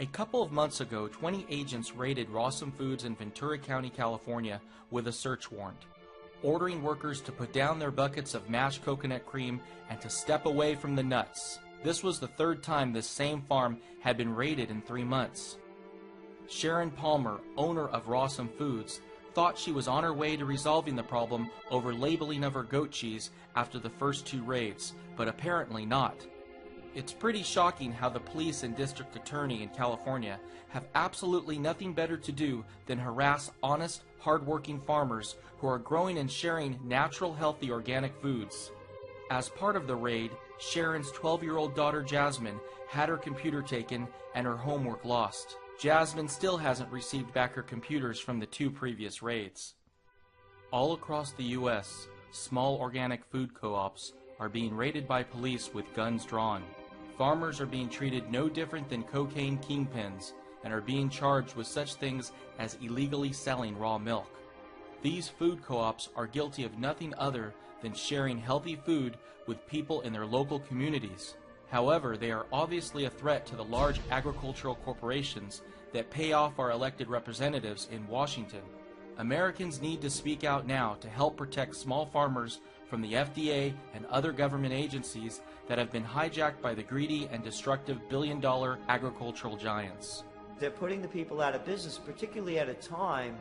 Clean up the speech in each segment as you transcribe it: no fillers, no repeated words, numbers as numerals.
couple of months ago, 20 agents raided Rawson Foods in Ventura County, California with a search warrant, ordering workers to put down their buckets of mashed coconut cream and to step away from the nuts. This was the third time this same farm had been raided in 3 months. Sharon Palmer, owner of Rawson Foods, thought she was on her way to resolving the problem over labeling of her goat cheese after the first 2 raids, but apparently not. It's pretty shocking how the police and district attorney in California have absolutely nothing better to do than harass honest, hard-working farmers who are growing and sharing natural, healthy, organic foods. As part of the raid, Sharon's 12-year-old daughter Jasmine had her computer taken and her homework lost. Jasmine still hasn't received back her computers from the 2 previous raids. All across the U.S., small organic food co-ops are being raided by police with guns drawn. Farmers are being treated no different than cocaine kingpins and are being charged with such things as illegally selling raw milk. These food co-ops are guilty of nothing other than sharing healthy food with people in their local communities. However, they are obviously a threat to the large agricultural corporations that pay off our elected representatives in Washington. Americans need to speak out now to help protect small farmers from the FDA and other government agencies that have been hijacked by the greedy and destructive billion-dollar agricultural giants. They're putting the people out of business, particularly at a time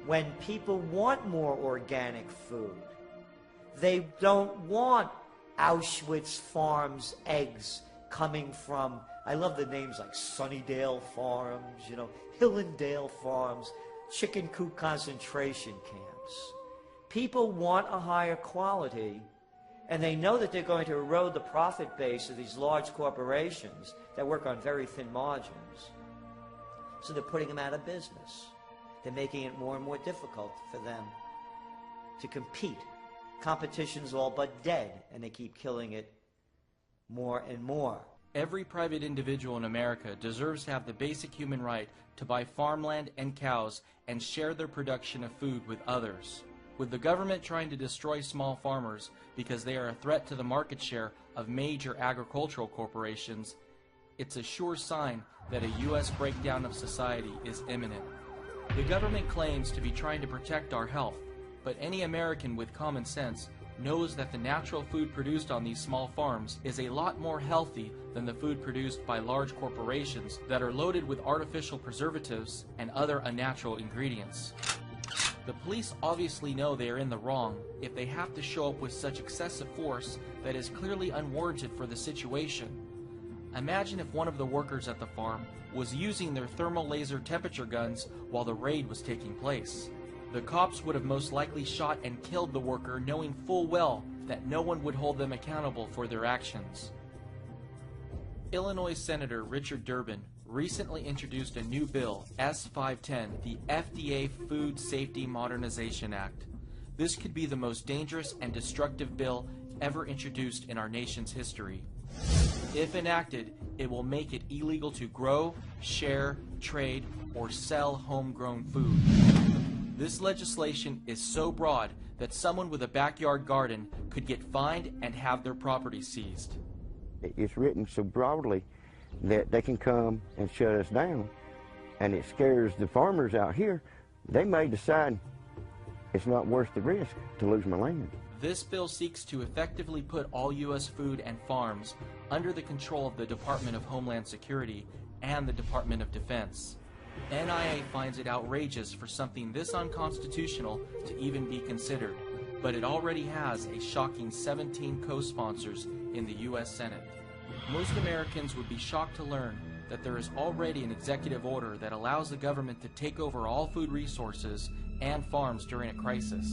when people want more organic food. They don't want Auschwitz Farms eggs coming from, I love the names like Sunnydale Farms, Hillendale Farms, chicken coop concentration camps. People want a higher quality, and they know that they're going to erode the profit base of these large corporations that work on very thin margins. So they're putting them out of business. They're making it more and more difficult for them to compete. Competition's all but dead, and they keep killing it more and more. Every private individual in America deserves to have the basic human right to buy farmland and cows and share their production of food with others. With the government trying to destroy small farmers because they are a threat to the market share of major agricultural corporations, it's a sure sign that a U.S. breakdown of society is imminent. The government claims to be trying to protect our health, but any American with common sense knows that the natural food produced on these small farms is a lot more healthy than the food produced by large corporations that are loaded with artificial preservatives and other unnatural ingredients. The police obviously know they are in the wrong if they have to show up with such excessive force that is clearly unwarranted for the situation. Imagine if one of the workers at the farm was using their thermal laser temperature guns while the raid was taking place. The cops would have most likely shot and killed the worker, knowing full well that no one would hold them accountable for their actions. Illinois Senator Richard Durbin recently introduced a new bill, S-510, the FDA Food Safety Modernization Act. This could be the most dangerous and destructive bill ever introduced in our nation's history. If enacted, it will make it illegal to grow, share, trade, or sell homegrown food. This legislation is so broad that someone with a backyard garden could get fined and have their property seized. It's written so broadly that they can come and shut us down, and it scares the farmers out here. They may decide it's not worth the risk to lose my land. This bill seeks to effectively put all U.S. food and farms under the control of the Department of Homeland Security and the Department of Defense. NIA finds it outrageous for something this unconstitutional to even be considered, but it already has a shocking 17 co-sponsors in the U.S. Senate. Most Americans would be shocked to learn that there is already an executive order that allows the government to take over all food resources and farms during a crisis.